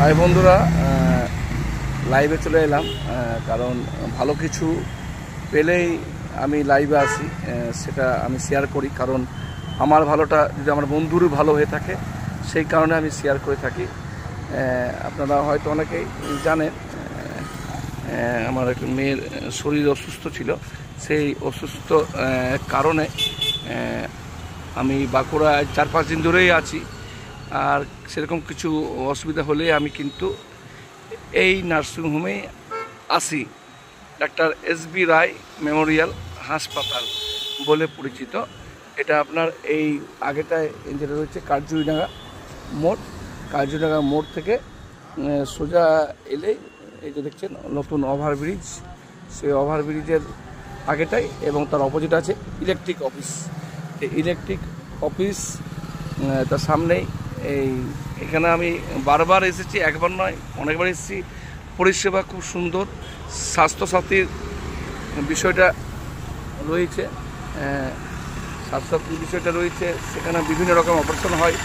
High বন্ধুরা, লাইভে চলে এলাম কারণ ভালো কিছু পেলেই আমি লাইভে আসি, সেটা আমি শেয়ার করি। কারণ আমার ভালোটা যদি আমার বন্ধুরও ভালো হয়ে থাকে সেই কারণে আমি শেয়ার করে থাকি। আপনারা হয়তো অনেকেই জানেন আমার এক মেয়ের শরীর অসুস্থ ছিল, সেই অসুস্থ কারণে আমি বাঁকুড়ায় 4-5 দিন ধরেই আছি। আর সেরকম কিছু অসুবিধা হলে আমি কিন্তু এই নার্সিংহোমে আসি। ডাক্তার এসবি রায় মেমোরিয়াল হাসপাতাল বলে পরিচিত। এটা আপনার এই আগেটায় যেটা রয়েছে কার্জুরিডাঙ্গা মোড়, কার্জুরিডাঙ্গা মোড় থেকে সোজা এলে এই যে দেখছেন নতুন ওভারব্রিজ, সেই ওভারব্রিজের আগেটাই এবং তার অপোজিট আছে ইলেকট্রিক অফিস। এই ইলেকট্রিক অফিস তার সামনেই এখানে আমি বারবার এসেছি, একবার নয় অনেকবার এসেছি। পরিষেবা খুব সুন্দর, স্বাস্থ্যসাথীর বিষয়টা রয়েছে, স্বাস্থ্যসাথীর বিষয়টা রয়েছে। সেখানে বিভিন্ন রকম অপারেশন হয়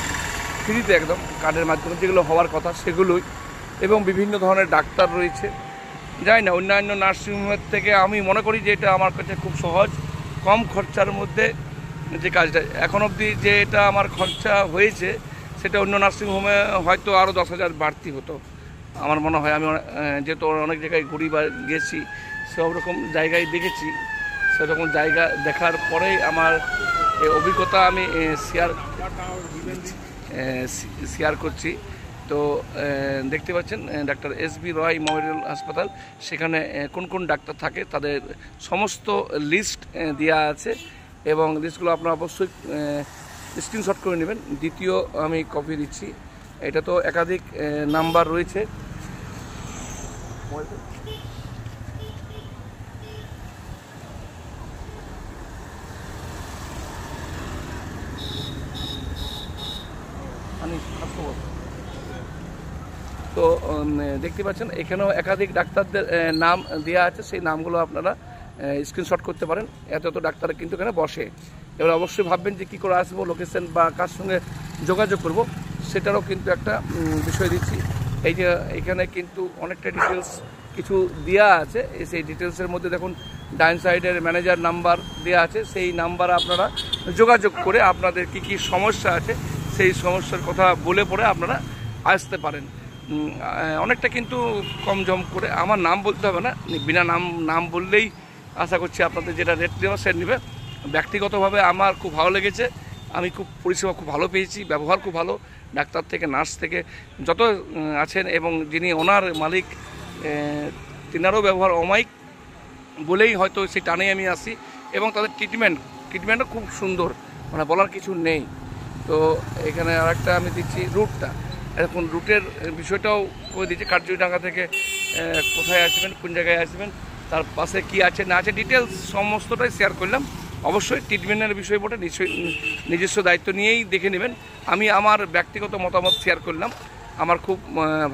ফ্রিতে, একদম কার্ডের মাধ্যমে, যেগুলো হওয়ার কথা সেগুলোই। এবং বিভিন্ন ধরনের ডাক্তার রয়েছে। যাই না, অন্যান্য নার্সিংহোমের থেকে আমি মনে করি যে এটা আমার কাছে খুব সহজ, কম খরচার মধ্যে যে কাজটা। এখন অবধি যে এটা আমার খরচা হয়েছে সেটা অন্য নার্সিংহোমে হয়তো আরও 10,000 বাড়তি হতো আমার মনে হয়। আমি যেহেতু অনেক জায়গায় ঘুরি বা গেছি, সব রকম জায়গায় দেখেছি, সেরকম জায়গা দেখার পরেই আমার এই অভিজ্ঞতা আমি শেয়ার করছি। তো দেখতে পাচ্ছেন ডাক্তার এসবি রায় মেমোরিয়াল হাসপাতাল, সেখানে কোন কোন ডাক্তার থাকে তাদের সমস্ত লিস্ট দেওয়া আছে এবং লিস্টগুলো আপনারা অবশ্যই স্ক্রিনশট করে নেবেন। দ্বিতীয় আমি কপি দিচ্ছি। এটা তো একাধিক নাম্বার রয়েছে। তো দেখতে পাচ্ছেন এখানেও একাধিক ডাক্তারদের নাম দেওয়া আছে, সেই নামগুলো আপনারা স্ক্রিনশট করতে পারেন। এত ডাক্তার কিন্তু এখানে বসে। এবার অবশ্যই ভাববেন যে কী করে আসবো, লোকেশন বা কার সঙ্গে যোগাযোগ করব, সেটারও কিন্তু একটা বিষয় দিচ্ছি। এই যে এখানে কিন্তু অনেকটা ডিটেলস কিছু দেওয়া আছে, সেই ডিটেলসের মধ্যে দেখুন ডাইন সাইডের ম্যানেজার নাম্বার দেওয়া আছে। সেই নাম্বারে আপনারা যোগাযোগ করে আপনাদের কি কি সমস্যা আছে সেই সমস্যার কথা বলে পড়ে আপনারা আসতে পারেন। অনেকটা কিন্তু কম জম করে, আমার নাম বলতে হবে না, বিনা নাম বললেই আশা করছি আপনাদের যেটা রেট দেওয়া সে নেবে। ব্যক্তিগতভাবে আমার খুব ভালো লেগেছে, আমি খুব পরিষেবা খুব ভালো পেয়েছি, ব্যবহার খুব ভালো, ডাক্তার থেকে নার্স থেকে যত আছেন এবং যিনি ওনার মালিক তিনারও ব্যবহার অমায়িক বলেই হয়তো সেই টানেই আমি আসি। এবং তাদের ট্রিটমেন্টও খুব সুন্দর, মানে বলার কিছু নেই। তো এখানে আরেকটা আমি দিচ্ছি রুটটা, এখন রুটের বিষয়টাও করে দিচ্ছি। কার্জুরিডাঙ্গা থেকে কোথায় আসবেন, কোন জায়গায় আসবেন, তার পাশে কি আছে না আছে, ডিটেলস সমস্তটাই শেয়ার করলাম। অবশ্যই ট্রিটমেন্টের বিষয় বটে, নিজস্ব দায়িত্ব নিয়েই দেখে নেবেন। আমি আমার ব্যক্তিগত মতামত শেয়ার করলাম, আমার খুব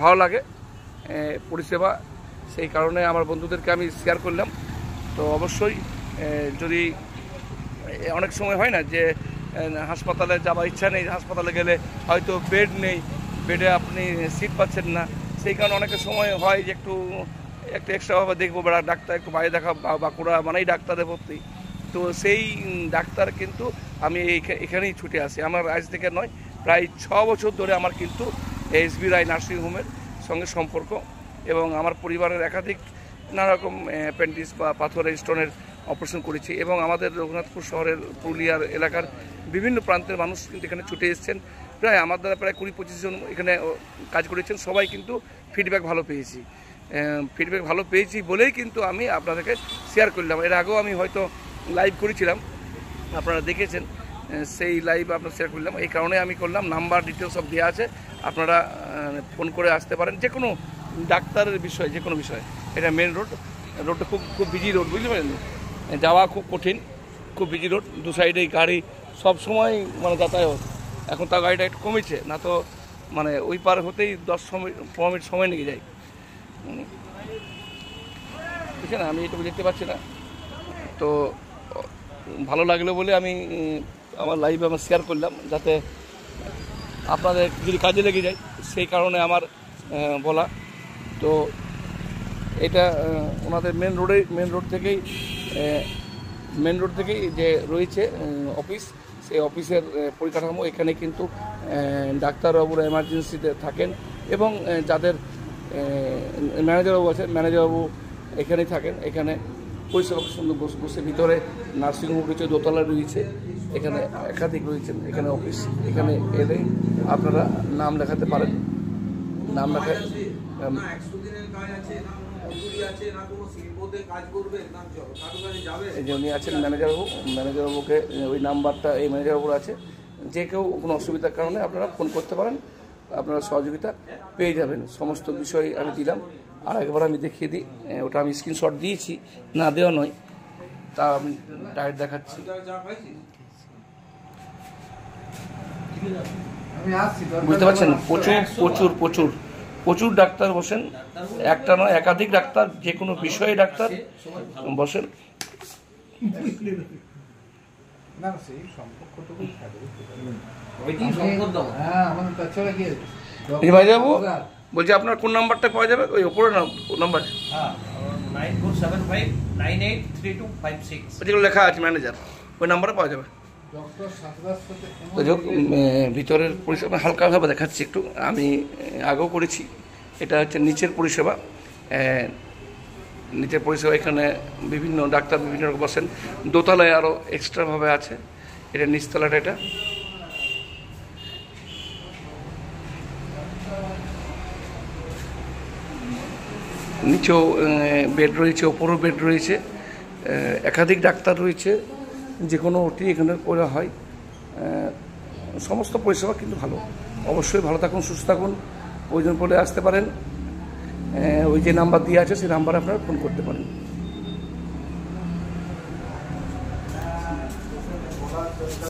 ভালো লাগে পরিষেবা, সেই কারণে আমার বন্ধুদেরকে আমি শেয়ার করলাম। তো অবশ্যই যদি অনেক সময় হয় না যে হাসপাতালে যাওয়ার ইচ্ছা নেই, হাসপাতালে গেলে হয়তো বেড নেই, বেডে আপনি সিট পাচ্ছেন না, সেই কারণে অনেকের সময় হয় যে একটু এক্সট্রাভাবে দেখবো, ডাক্তার একটু বাইরে দেখা, বাঁকুড়া মানেই ডাক্তারে ভর্তি। তো সেই ডাক্তার কিন্তু আমি এখানেই ছুটে আসি। আমার আজ থেকে নয়, প্রায় 6 বছর ধরে আমার কিন্তু এসবি রায় নার্সিংহোমের সঙ্গে সম্পর্ক। এবং আমার পরিবারের একাধিক নানারকম অ্যাপেন্ডিক্স বা পাথরের স্টোনের অপারেশন করেছি। এবং আমাদের রঘুনাথপুর শহরের পুরুলিয়ার এলাকার বিভিন্ন প্রান্তের মানুষ কিন্তু এখানে ছুটে এসেছেন। প্রায় আমার দ্বারা প্রায় 20-25 জন এখানে কাজ করেছেন। সবাই কিন্তু ফিডব্যাক ভালো পেয়েছি বলেই কিন্তু আমি আপনাদেরকে শেয়ার করলাম। এর আগেও আমি হয়তো লাইভ করেছিলাম, আপনারা দেখেছেন, সেই লাইভ আপনার শেয়ার করলাম। এই কারণে আমি করলাম, নাম্বার ডিটেলস সব দেওয়া আছে, আপনারা ফোন করে আসতে পারেন যে কোনো ডাক্তারের বিষয়, যে কোনো বিষয়। এটা মেন রোডটা খুব বিজি রোড, বুঝতে পারেন, যাওয়া খুব কঠিন, খুব বিজি রোড, দু সাইডেই গাড়ি সব সময় মানে যাতায়াত। এখন তার গাড়িটা একটু কমেছে, না তো মানে ওই পার হতেই 10-15 মিনিট সময় লেগে যায়, ঠিক আছে না, আমি এটা দেখতে পাচ্ছি না। তো ভালো লাগলো বলে আমি আমার লাইভে শেয়ার করলাম, যাতে আপনাদের যদি কাজে লেগে যায়, সেই কারণে আমার বলা। তো এটা ওনাদের মেন রোড থেকেই যে রয়েছে অফিস, সেই অফিসের পরিকাঠামো। এখানে কিন্তু ডাক্তারবাবুরা এমার্জেন্সিতে থাকেন এবং যাদের ম্যানেজারবাবু আছে, ম্যানেজারবাবু এখানেই থাকেন। এখানে পরিষেবা সুন্দর বসে। ভিতরে নার্সিংহোম রয়েছে, দোতলা রয়েছে, এখানে একাধিক রয়েছেন। এখানে অফিস, এখানে এলে আপনারা নাম লেখাতে পারেন। নাম লেখা এই যে উনি আছেন ম্যানেজারবাবুকে ওই নাম্বারটা এই ম্যানেজারবাবুর আছে। যে কেউ কোনো অসুবিধার কারণে আপনারা ফোন করতে পারেন, আপনারা সহযোগিতা পেয়ে যাবেন। সমস্ত বিষয় আমি দিলাম। আর একবার আমি দেখিয়ে দিই, ওটা আমি স্ক্রিনশট দিয়েছি, না দেওয়া নয়, তা আমি ডায়েট দেখাচ্ছি। বুঝতে পারছেন, প্রচুর ডাক্তার বসেন, একটা নয় একাধিক ডাক্তার, যে কোনো বিষয়ে ডাক্তার বসেন। ভাইবাবু বলছি, আপনার কোন নাম্বারটা পাওয়া যাবে? ওই ওপরে নাম্বার 9475983256 যেগুলো লেখা আছে ম্যানেজার, ওই নাম্বারে পাওয়া যাবে। ভিতরের পরিষেবা হালকাভাবে দেখাচ্ছি একটু, আমি আগেও করেছি। এটা হচ্ছে নিচের পরিষেবা। এখানে বিভিন্ন ডাক্তার বিভিন্ন রকম বসেন। দোতলায় আরও এক্সট্রাভাবে আছে, এটা নিচতলাটা। এটা নিচেও বেড রয়েছে, ওপরও বেড রয়েছে, একাধিক ডাক্তার রয়েছে, যে কোনো ওটি এখানে করা হয়। সমস্ত পরিষেবা কিন্তু ভালো। অবশ্যই ভালো থাকুন, সুস্থ থাকুন, প্রয়োজন পড়লে আসতে পারেন। ওই যে নাম্বার দিয়ে আছে সেই নাম্বারে আপনারা ফোন করতে পারেন।